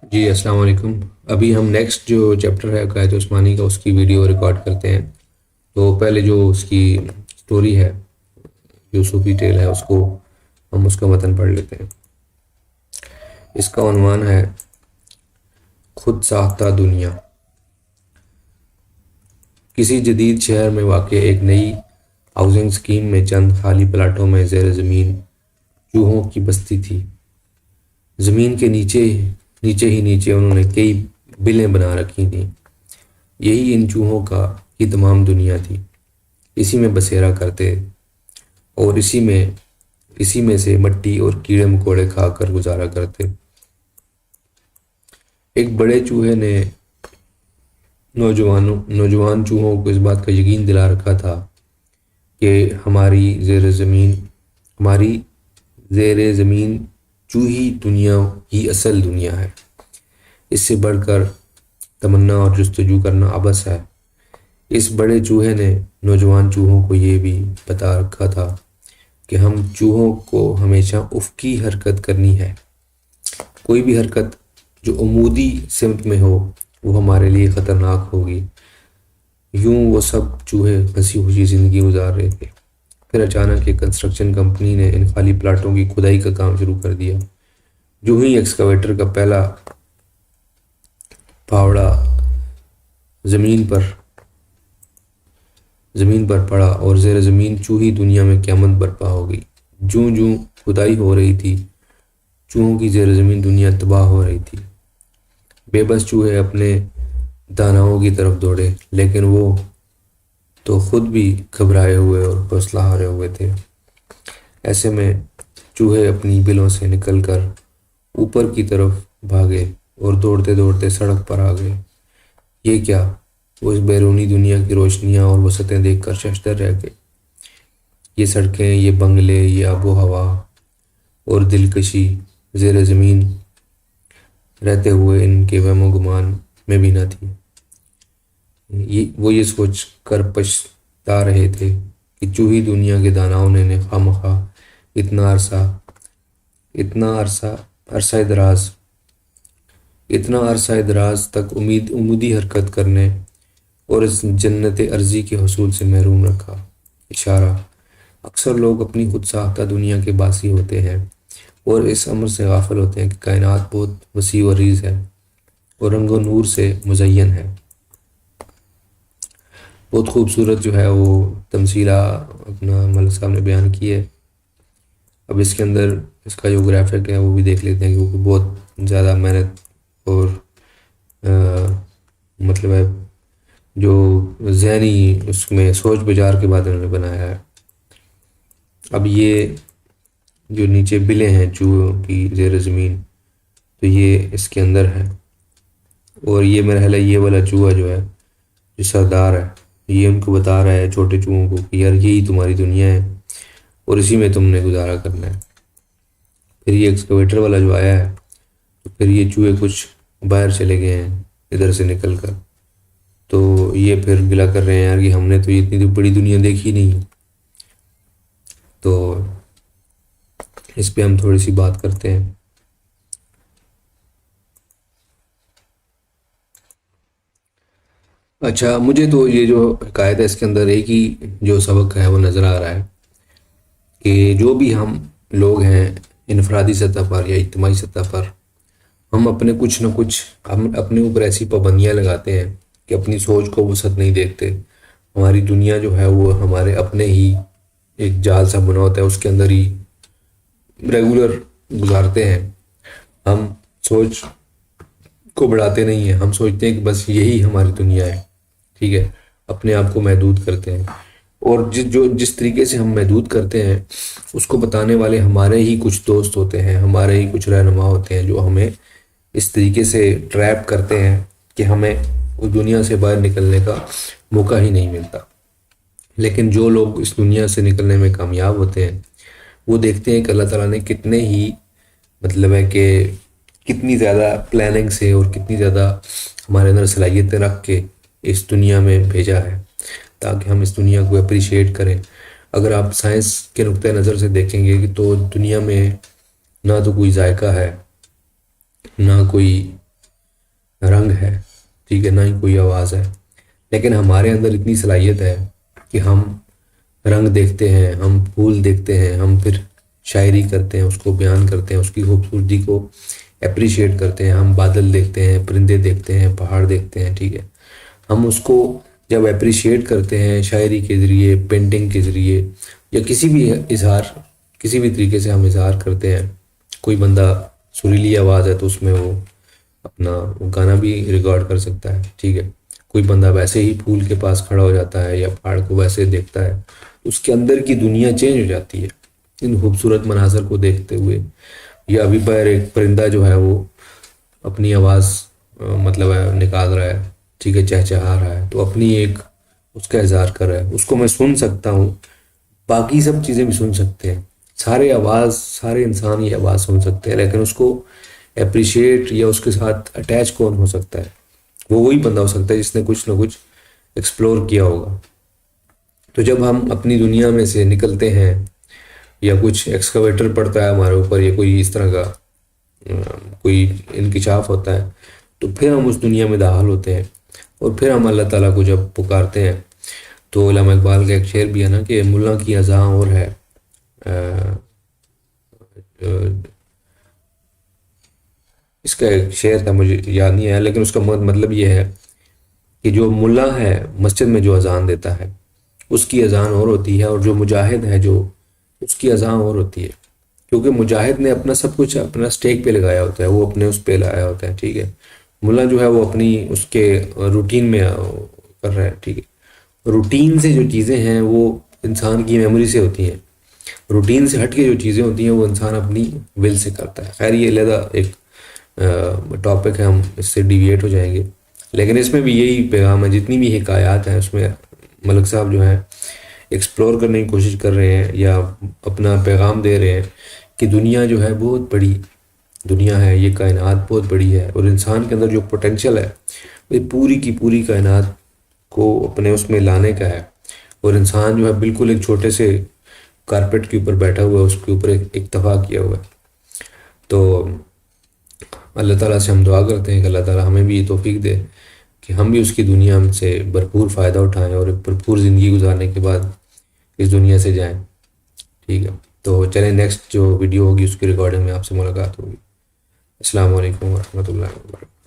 جی السلام علیکم۔ ابھی ہم نیکسٹ جو چیپٹر ہے عقائد عثمانی کا، اس کی ویڈیو ریکارڈ کرتے ہیں۔ تو پہلے جو اس کی سٹوری ہے، جو صوفی ٹیل ہے، اس کا متن پڑھ لیتے ہیں۔ اس کا عنوان ہے خود ساختہ دنیا۔ کسی جدید شہر میں واقع ایک نئی ہاؤسنگ اسکیم میں چند خالی پلاٹوں میں زیر زمین چوہوں کی بستی تھی۔ زمین کے نیچے انہوں نے کئی بلیں بنا رکھی تھیں۔ یہی ان چوہوں کی تمام دنیا تھی۔ اسی میں بسیرا کرتے اور اسی میں سے مٹی اور کیڑے مکوڑے کھا کر گزارا کرتے۔ ایک بڑے چوہے نے نوجوان چوہوں کو اس بات کا یقین دلا رکھا تھا کہ ہماری زیر زمین چوہی دنیا ہی اصل دنیا ہے۔ اس سے بڑھ کر تمنا اور جستجو کرنا عبث ہے۔ اس بڑے چوہے نے نوجوان چوہوں کو یہ بھی بتا رکھا تھا کہ ہم چوہوں کو ہمیشہ افقی حرکت کرنی ہے۔ کوئی بھی حرکت جو عمودی سمت میں ہو وہ ہمارے لیے خطرناک ہوگی۔ یوں وہ سب چوہے ہنسی خوشی زندگی گزار رہے تھے۔ پھر اچانک ایک کنسٹرکشن کمپنی نے ان خالی پلاٹوں کی کھدائی کا کام شروع کر دیا۔ جو ہی ایکسکیویٹر کا پہلا پھاوڑا زمین پر پڑا اور زیر زمین چوہی دنیا میں قیامت برپا ہو گئی۔ جوں جوں کھدائی ہو رہی تھی، چوہوں کی زیر زمین دنیا تباہ ہو رہی تھی۔ بے بس چوہے اپنے داناؤں کی طرف دوڑے، لیکن وہ تو خود بھی گھبرائے ہوئے اور حوصلہ ہارے ہوئے تھے۔ ایسے میں چوہے اپنی بلوں سے نکل کر اوپر کی طرف بھاگے اور دوڑتے دوڑتے سڑک پر آ گئے۔ یہ کیا! وہ اس بیرونی دنیا کی روشنیاں اور وسعتیں دیکھ کر ششدر رہ گئے۔ یہ سڑکیں، یہ بنگلے، یہ آب و ہوا اور دلکشی زیر زمین رہتے ہوئے ان کے وہم و گمان میں بھی نہ تھی۔ وہ یہ سوچ کر پچھتا رہے تھے کہ چوہی دنیا کے داناؤں نے خواہ اتنا عرصہ دراز تک عمودی حرکت کرنے اور اس جنت ارضی کے حصول سے محروم رکھا۔ اشارہ: اکثر لوگ اپنی خود ساختہ دنیا کے باسی ہوتے ہیں اور اس امر سے غافل ہوتے ہیں کہ کائنات بہت وسیع و عریض ہے اور رنگ و نور سے مزین ہے۔ بہت خوبصورت جو ہے وہ تمثیلہ اپنا ملک صاحب نے بیان کی ہے۔ اب اس کے اندر اس کا جو گرافک ہے وہ بھی دیکھ لیتے ہیں کہ وہ بہت زیادہ محنت اور مطلب ہے جو ذہنی اس میں سوچ بچار کے بعد انہوں نے بنایا ہے۔ اب یہ جو نیچے بلیں ہیں چوہوں کی زیر زمین، تو یہ اس کے اندر ہے، اور یہ میرا خیال ہے یہ والا چوہا جو ہے، جو سردار ہے، یہ ان کو بتا رہا ہے چھوٹے چوہوں کو کہ یار یہی تمہاری دنیا ہے اور اسی میں تم نے گزارا کرنا ہے۔ پھر یہ ایکسکیویٹر والا جو آیا ہے، تو پھر یہ چوہے کچھ باہر چلے گئے ہیں ادھر سے نکل کر، تو یہ پھر گلا کر رہے ہیں یار کہ ہم نے تو اتنی بڑی دنیا دیکھی نہیں۔ تو اس پہ ہم تھوڑی سی بات کرتے ہیں۔ اچھا، مجھے تو یہ جو حکایت ہے اس کے اندر ایک ہی جو سبق ہے وہ نظر آ رہا ہے کہ جو بھی ہم لوگ ہیں انفرادی سطح پر یا اجتماعی سطح پر، ہم اپنے اوپر ایسی پابندیاں لگاتے ہیں کہ اپنی سوچ کو وسعت نہیں دیکھتے۔ ہماری دنیا جو ہے وہ ہمارے اپنے ہی ایک جال سا بنا ہوتا ہے، اس کے اندر ہی ریگولر گزارتے ہیں۔ ہم سوچ کو بڑھاتے نہیں ہیں، ہم سوچتے ہیں کہ بس یہی ہماری دنیا ہے، ٹھیک ہے، اپنے آپ کو محدود کرتے ہیں۔ اور جس طریقے سے ہم محدود کرتے ہیں اس کو بتانے والے ہمارے ہی کچھ دوست ہوتے ہیں، ہمارے ہی کچھ رہنما ہوتے ہیں جو ہمیں اس طریقے سے ٹریپ کرتے ہیں کہ ہمیں اس دنیا سے باہر نکلنے کا موقع ہی نہیں ملتا۔ لیکن جو لوگ اس دنیا سے نکلنے میں کامیاب ہوتے ہیں وہ دیکھتے ہیں کہ اللہ تعالیٰ نے کتنے ہی مطلب ہے کہ کتنی زیادہ پلاننگ سے اور کتنی زیادہ ہمارے اندر صلاحیتیں رکھ کے اس دنیا میں بھیجا ہے تاکہ ہم اس دنیا کو اپریشیٹ کریں۔ اگر آپ سائنس کے نقطۂ نظر سے دیکھیں گے تو دنیا میں نہ تو کوئی ذائقہ ہے، نہ کوئی رنگ ہے، ٹھیک ہے، نہ ہی کوئی آواز ہے، لیکن ہمارے اندر اتنی صلاحیت ہے کہ ہم رنگ دیکھتے ہیں، ہم پھول دیکھتے ہیں، ہم پھر شاعری کرتے ہیں، اس کو بیان کرتے ہیں، اس کی خوبصورتی کو اپریشیٹ کرتے ہیں، ہم بادل دیکھتے ہیں، پرندے دیکھتے ہیں، پہاڑ دیکھتے ہیں، ٹھیک ہے، ہم اس کو جب اپریشیٹ کرتے ہیں شاعری کے ذریعے، پینٹنگ کے ذریعے، یا کسی بھی اظہار، کسی بھی طریقے سے ہم اظہار کرتے ہیں. کوئی بندہ سریلی آواز ہے تو اس میں وہ اپنا وہ گانا بھی ریکارڈ کر سکتا ہے، ٹھیک ہے. کوئی بندہ ویسے ہی پھول کے پاس کھڑا ہو جاتا ہے یا پہاڑ کو ویسے دیکھتا ہے، اس کے اندر کی دنیا چینج ہو جاتی ہے ان خوبصورت مناظر کو دیکھتے ہوئے. یا ابھی پر ایک پرندہ جو ہے وہ اپنی آواز مطلب ہے نکال رہا ہے، ٹھیک ہے، چہچہا رہا ہے، تو اپنی ایک اس کا اظہار کر رہا ہے، اس کو میں سن سکتا ہوں، باقی سب چیزیں بھی سن سکتے ہیں، سارے انسان یہ آواز سن سکتے ہیں، لیکن اس کو اپریشیٹ یا اس کے ساتھ اٹیچ کون ہو سکتا ہے؟ وہ وہی بندہ ہو سکتا ہے جس نے کچھ نہ کچھ ایکسپلور کیا ہوگا. تو جب ہم اپنی دنیا میں سے نکلتے ہیں یا کچھ ایکسکویٹر پڑتا ہے ہمارے اوپر یا کوئی اس طرح کا کوئی انکشاف ہوتا ہے، تو پھر ہم اس دنیا میں داخل ہوتے ہیں، اور پھر ہم اللہ تعالیٰ کو جب پکارتے ہیں. تو علامہ اقبال کا ایک شعر بھی ہے نا کہ ملا کی اذاں اور ہے، اس کا ایک شعر تھا مجھے یاد نہیں آیا، لیکن اس کا مطلب یہ ہے کہ جو ملا ہے مسجد میں جو اذان دیتا ہے اس کی اذان اور ہوتی ہے، اور جو مجاہد ہے جو اس کی اذان اور ہوتی ہے، کیونکہ مجاہد نے اپنا سب کچھ اپنا سٹیک پہ لگایا ہوتا ہے، وہ اپنے اس پہ لایا ہوتا ہے، ٹھیک ہے. ملا جو ہے وہ اپنی اس کے روٹین میں کر رہا ہے، ٹھیک ہے. روٹین سے جو چیزیں ہیں وہ انسان کی میموری سے ہوتی ہیں، روٹین سے ہٹ کے جو چیزیں ہوتی ہیں وہ انسان اپنی ول سے کرتا ہے. خیر یہ علیحدہ ایک ٹاپک ہے، ہم اس سے ڈیویٹ ہو جائیں گے، لیکن اس میں بھی یہی پیغام ہے. جتنی بھی حکایات ہیں اس میں ملک صاحب جو ہیں ایکسپلور کرنے کی کوشش کر رہے ہیں یا اپنا پیغام دے رہے ہیں کہ دنیا جو ہے بہت بڑی دنیا ہے، یہ کائنات بہت بڑی ہے، اور انسان کے اندر جو پوٹینشیل ہے وہ پوری کی پوری کائنات کو اپنے اس میں لانے کا ہے. اور انسان جو ہے بالکل ایک چھوٹے سے کارپیٹ کے اوپر بیٹھا ہوا ہے، اس کے اوپر ایک اکتفا کیا ہوا ہے. تو اللہ تعالیٰ سے ہم دعا کرتے ہیں کہ اللہ تعالیٰ ہمیں بھی یہ توفیق دے کہ ہم بھی اس کی دنیا سے بھرپور فائدہ اٹھائیں اور ایک بھرپور زندگی گزارنے کے بعد اس دنیا سے جائیں، ٹھیک ہے. تو چلیں نیکسٹ جو ویڈیو ہوگی اس کی ریکارڈنگ میں آپ سے ملاقات ہوگی. السلام علیکم ورحمۃ اللہ وبرکاتہ.